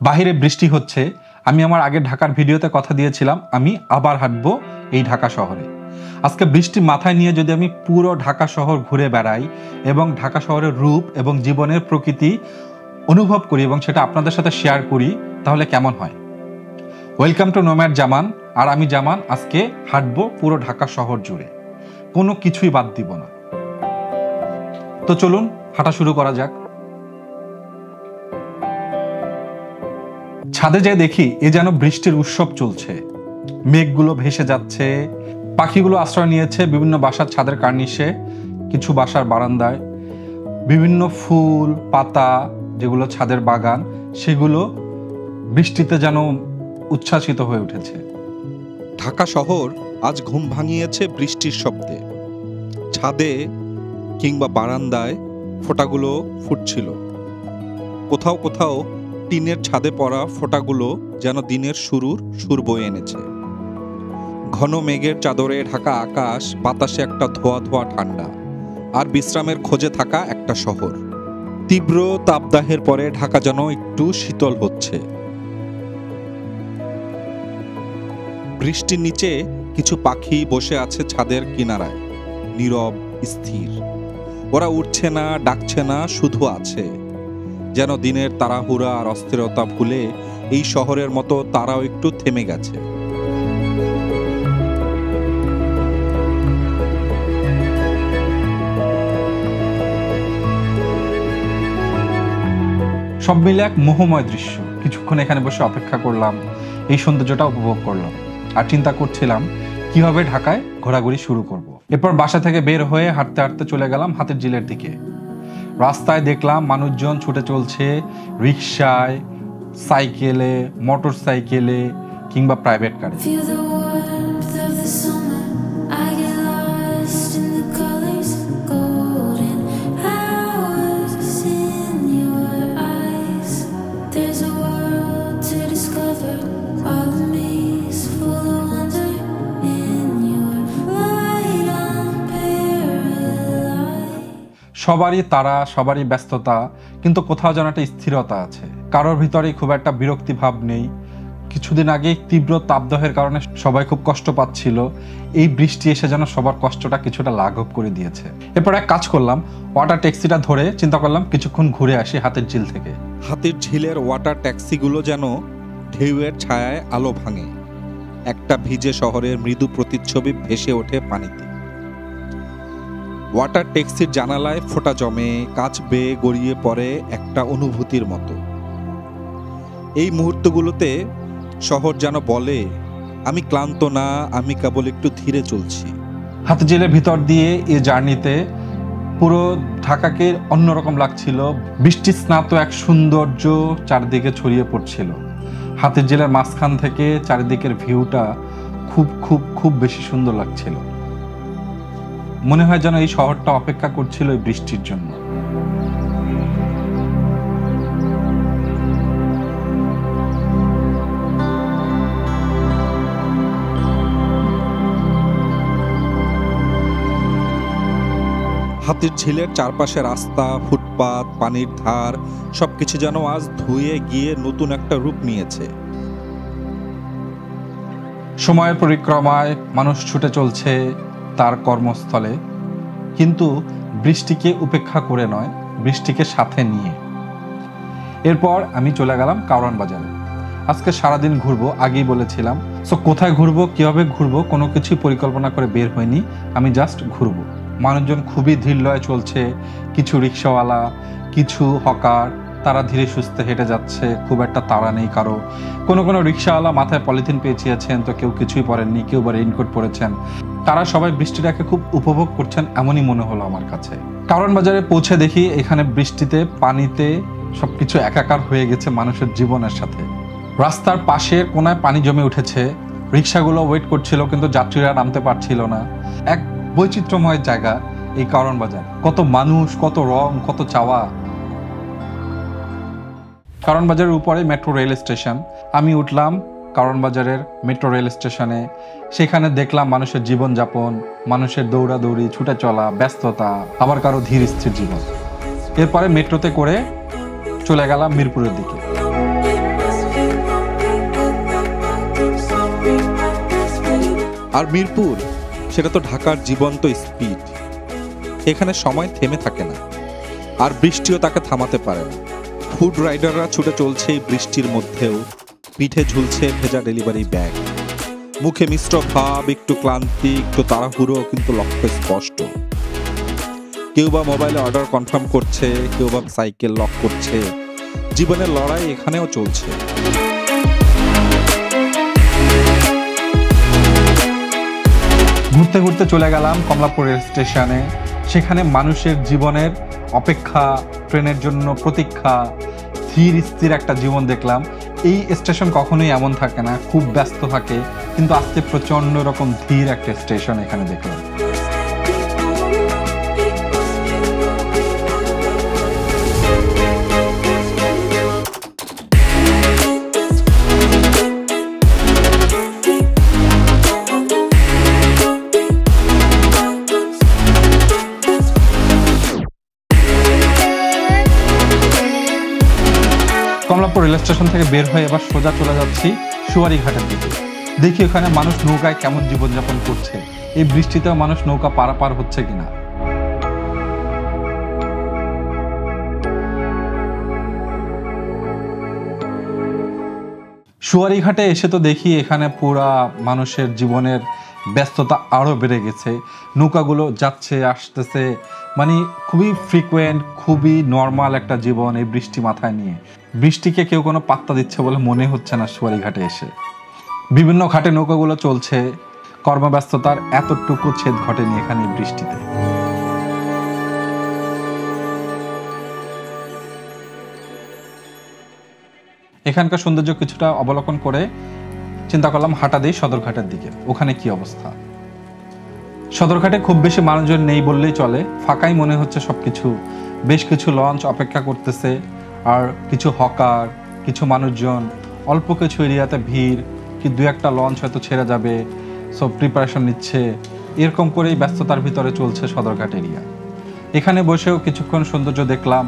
বাহিরে বৃষ্টি হচ্ছে। আমি আমার আগের ঢাকার ভিডিওতে কথা দিয়েছিলাম আমি আবার হাঁটবো এই ঢাকা শহরে। আজকে বৃষ্টি মাথায় নিয়ে যদি আমি পুরো ঢাকা শহর ঘুরে বেড়াই এবং ঢাকা শহরের রূপ এবং জীবনের প্রকৃতি অনুভব করি এবং সেটা আপনাদের সাথে শেয়ার করি, তাহলে কেমন হয়? ওয়েলকাম টু নোম্যাড জামান। আর আমি জামান আজকে হাঁটবো পুরো ঢাকা শহর জুড়ে, কোনো কিছুই বাদ দিব না। তো চলুন হাঁটা শুরু করা যাক। ছাদে যাই দেখি এ যেন বৃষ্টির উৎসব চলছে। মেঘগুলো ভেসে যাচ্ছে, পাখিগুলো আশ্রয় নিয়েছে বিভিন্ন বাসার ছাদের কার্নিশে, কিছু বাসার বারান্দায়। বিভিন্ন ফুল পাতা যেগুলো ছাদের বাগান, সেগুলো বৃষ্টিতে যেন উচ্ছ্বাসিত হয়ে উঠেছে। ঢাকা শহর আজ ঘুম ভাঙিয়েছে বৃষ্টির শব্দে। ছাদে কিংবা বারান্দায় ফোঁটাগুলো ফুটছিল। কোথাও কোথাও টিনের ছাদে পড়া ফোঁটাগুলো যেন দিনের শুরুর সুর বয়ে এনেছে। ঘন মেঘের চাদরে ঢাকা আকাশ, বাতাসে একটা ধোয়া ধোয়া ঠান্ডা, আর বিশ্রামের খোঁজে থাকা একটা শহর। তীব্র তাপদাহের পরে ঢাকা যেন একটু শীতল হচ্ছে। বৃষ্টির নিচে কিছু পাখি বসে আছে ছাদের কিনারায়, নীরব স্থির। ওরা উঠছে না, ডাকছে না, শুধু আছে। যেন দিনের তাড়াহুড়া আর অস্থিরতা ভুলে এই শহরের মতো তারাও একটু থেমে গেছে। সব মিলে এক মোহময় দৃশ্য। কিছুক্ষণ এখানে বসে অপেক্ষা করলাম, এই সৌন্দর্যটা উপভোগ করলাম, আর চিন্তা করছিলাম কিভাবে ঢাকায় ঘোরাঘুরি শুরু করব। এরপর বাসা থেকে বের হয়ে হাঁটতে হাঁটতে চলে গেলাম হাতির ঝিলের দিকে। রাস্তায় দেখলাম মানুষজন ছুটে চলছে, রিকশায়, সাইকেলে, মোটর সাইকেলে কিংবা প্রাইভেট কারে। সবারই তারা, সবারই ব্যস্ততা, কিন্তু কোথাও যেন একটা স্থিরতা আছে। কারোর ভিতরেই খুব একটা বিরক্তি ভাব নেই। কিছুদিন আগে তীব্র তাপদাহের কারণে সবাই খুব কষ্ট পাচ্ছিল, এই বৃষ্টি এসে যেন সবার কষ্টটা কিছুটা লাঘব করে দিয়েছে। এরপর এক কাজ করলাম, ওয়াটার ট্যাক্সিটা ধরে চিন্তা করলাম কিছুক্ষণ ঘুরে আসি হাতির ঝিল থেকে। হাতির ঝিলের ওয়াটার ট্যাক্সিগুলো যেন ঢেউয়ের ছায়ায় আলো ভাঙে। একটা ভিজে শহরের মৃদু প্রতিচ্ছবি ভেসে ওঠে পানিতে। ওয়াটার ট্যাক্সির জানালায় ফোঁটা জমে, কাঁচ বেয়ে গড়িয়ে পড়ে একটা অনুভূতির মতো। এই মুহূর্তগুলোতে শহর যেন বলে, আমি ক্লান্ত না, আমি কেবল একটু ধীরে চলছি। হাতির ঝিলের ভিতর দিয়ে এই জার্নিতে পুরো ঢাকাকে অন্যরকম লাগছিল। বৃষ্টি স্নাত এক সৌন্দর্য চারদিকে ছড়িয়ে পড়ছিল। হাতির ঝিলের মাঝখান থেকে চারিদিকের ভিউটা খুব খুব খুব বেশি সুন্দর লাগছিল। মনে হয় যেন এই শহরটা অপেক্ষা করছিল এই বৃষ্টির জন্য। হাতির ঝিলের চারপাশে রাস্তা, ফুটপাত, পানির ধার সবকিছু যেন আজ ধুয়ে গিয়ে নতুন একটা রূপ নিয়েছে। সময়ের পরিক্রমায় মানুষ ছুটে চলছে তার কর্মস্থলে, কিন্তু বৃষ্টিকে উপেক্ষা করে নয়, বৃষ্টিকে সাথে নিয়ে। এরপর আমি চলে গেলাম কারওয়ান বাজারে। আজকে সারাদিন ঘুরবো, আগেই বলেছিলাম। সো কোথায় ঘুরবো, কিভাবে ঘুরবো, কোনো কিছুই পরিকল্পনা করে বের হয়নি, আমি জাস্ট ঘুরবো। মানুষজন খুবই ধীরলয়ে চলছে, কিছু রিক্সাওয়ালা, কিছু হকার, তারা ধীরে সুস্থে হেঁটে যাচ্ছে, খুব একটা তাড়া নেই কারো। কোনো রিক্সাওয়ালা মাথায় পলিথিন পেঁচিয়েছেন, তো কেউ কিছুই পরেননি, কেউ বা রেইনকোট পরেছেন। তারা সবাই বৃষ্টিটাকে খুব উপভোগ করছেন, এমনই মনে হলো আমার কাছে। কারওয়ান বাজারে পৌঁছে দেখি এখানে বৃষ্টিতে, পানিতে সবকিছু একাকার হয়ে গেছে মানুষের জীবনের সাথে। রাস্তার পাশের কোনায় পানি জমে উঠেছে, রিক্সাগুলো ওয়েট করছিল কিন্তু যাত্রীরা নামতে পারছিল না। এক বৈচিত্র্যময় জায়গা এই কারওয়ান বাজার, কত মানুষ, কত রং, কত চাওয়া। কারওয়ান বাজারের উপরে মেট্রো রেল স্টেশন। আমি উঠলাম কারওয়ান বাজারের মেট্রো রেল স্টেশনে। সেখানে দেখলাম মানুষের জীবনযাপন, মানুষের দৌড়াদৌড়ি, ছুটে চলা, ব্যস্ততা, আবার কারো ধীর স্থির জীবন। এরপরে মেট্রোতে করে চলে গেলাম মিরপুরের দিকে। আর মিরপুর, সেটা তো ঢাকার জীবন্ত স্পিড। এখানে সময় থেমে থাকে না, আর বৃষ্টিও তাকে থামাতে পারে না। ফুড রাইডাররা ছুটে চলছে এই বৃষ্টির মধ্যেও, পিঠে ঝুলছে ভেজা ডেলিভারি ব্যাগ, মুখে মিশ্র ভাব, একটু ক্লান্তি, একটু তাড়াহুড়ো, কিন্তু লক্ষ্য স্পষ্ট। কেউ বা মোবাইলে অর্ডার কনফার্ম করছে, কেউ বা সাইকেল লক করছে। জীবনের লড়াই এখানেও চলছে। ঘুরতে ঘুরতে চলে গেলাম কমলাপুর রেল স্টেশনে। সেখানে মানুষের জীবনের অপেক্ষা, ট্রেনের জন্য প্রতীক্ষা, ধীর স্থির একটা জীবন দেখলাম। এই স্টেশন কখনোই এমন থাকে না, খুব ব্যস্ত থাকে, কিন্তু আজকে প্রচণ্ড রকম ধীর একটা স্টেশন এখানে দেখলাম। কমলাপুর রেল স্টেশন থেকে বের হয়ে এবার সোজা চলে যাচ্ছি সুয়ারি ঘাটের দিকে। দেখি ওখানে মানুষ নৌকায় কেমন জীবনযাপন করছে, এই বৃষ্টিতেও মানুষ নৌকা পারাপার হচ্ছে কিনা। সুয়ারি ঘাটে এসে তো দেখি এখানে পুরা মানুষের জীবনের ব্যস্ততা আরও বেড়ে গেছে। নৌকাগুলো যাচ্ছে আসতেছে, মানে খুবই ফ্রিকোয়েন্ট, খুবই নর্মাল একটা জীবন এই বৃষ্টি মাথায় নিয়ে। বৃষ্টিকে কেউ কোনো পাত্তা দিচ্ছে বলে মনে হচ্ছে না সুয়ারি ঘাটে এসে। বিভিন্ন ঘাটে নৌকাগুলো চলছে, কর্মব্যস্ততার এতটুকু ছেদ ঘটেনি এখানে এই বৃষ্টিতে। এখানকার সৌন্দর্য কিছুটা অবলোকন করে চিন্তা করলাম হাঁটা দিই সদরঘাটের দিকে, ওখানে কি অবস্থা। সদরঘাটে খুব বেশি মানুষজন নেই বললেই চলে, ফাঁকাই মনে হচ্ছে সবকিছু। বেশ কিছু লঞ্চ অপেক্ষা করতেছে, আর কিছু হকার, কিছু মানুষজন, অল্প কিছু এরিয়াতে ভিড়, কি দু একটা লঞ্চ হয়তো ছেড়ে যাবে, সব প্রিপারেশন নিচ্ছে। এরকম করেই ব্যস্ততার ভিতরে চলছে সদরঘাট এরিয়া। এখানে বসেও কিছুক্ষণ সৌন্দর্য দেখলাম।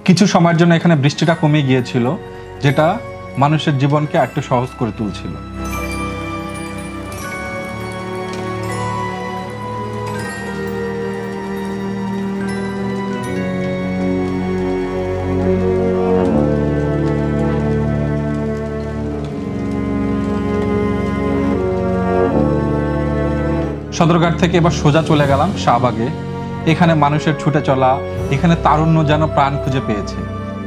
কিছু সময়ের জন্য এখানে বৃষ্টিটা কমে গিয়েছিল, যেটা মানুষের জীবনকে একটু সহজ করে তুলছিল। সদরঘাট থেকে এবার সোজা চলে গেলাম শাহবাগে। এখানে মানুষের ছুটে চলা, এখানে তারুণ্য যেন প্রাণ খুঁজে পেয়েছে।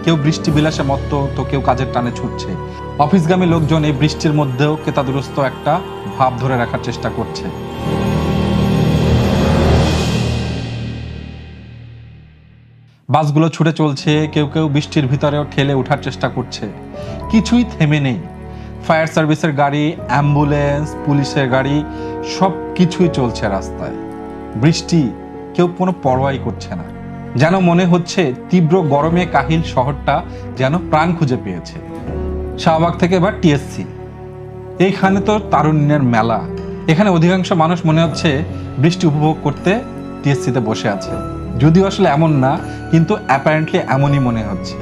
কেউ বৃষ্টি বিলাসে মত্ত, তো কেউ কাজের টানে ছুটছে। অফিসগামী লোকজন এই বৃষ্টির মধ্যেও কেতাদুরস্ত একটা ভাব ধরে রাখার চেষ্টা করছে। বাসগুলো ছুটে চলছে, কেউ কেউ বৃষ্টির ভিতরেও ঠেলে ওঠার চেষ্টা করছে। কিছুই থেমে নেই। ফায়ার সার্ভিসের গাড়ি, অ্যাম্বুলেন্স, পুলিশের গাড়ি, সব কিছুই চলছে রাস্তায়। বৃষ্টি কেউ কোনো পরোয়াই করছে না। যেন মনে হচ্ছে তীব্র গরমে কাহিল শহরটা যেন প্রাণ খুঁজে পেয়েছে। শাহবাগ থেকে এবার টিএসসি। এইখানে তো তারুণ্যের মেলা। এখানে অধিকাংশ মানুষ মনে হচ্ছে বৃষ্টি উপভোগ করতে টিএসসিতে বসে আছে, যদিও আসলে এমন না, কিন্তু অ্যাপারেন্টলি এমনই মনে হচ্ছে।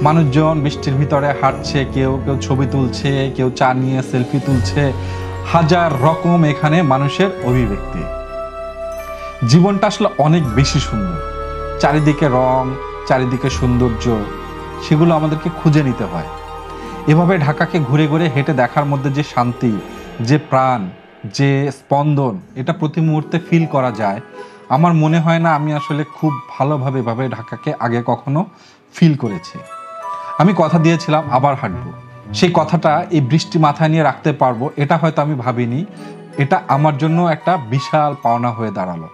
মানুষজন বৃষ্টির ভিতরে হাঁটছে, কেউ কেউ ছবি তুলছে, কেউ চা নিয়ে সেলফি তুলছে। হাজার রকম এখানে মানুষের অভিব্যক্তি। জীবনটা আসলে অনেক বেশি সুন্দর। চারিদিকে রং, চারিদিকে সৌন্দর্য, সেগুলো আমাদেরকে খুঁজে নিতে হয়। এভাবে ঢাকাকে ঘুরে ঘুরে হেঁটে দেখার মধ্যে যে শান্তি, যে প্রাণ, যে স্পন্দন, এটা প্রতি মুহূর্তে ফিল করা যায়। আমার মনে হয় না আমি আসলে খুব ভালোভাবে এভাবে ঢাকাকে আগে কখনো ফিল করেছি। আমি কথা দিয়েছিলাম আবার হাঁটবো। সেই কথাটা এই বৃষ্টি মাথায় নিয়ে রাখতে পারবো, এটা হয়তো আমি ভাবিনি। এটা আমার জন্য একটা বিশাল পাওনা হয়ে দাঁড়ালো।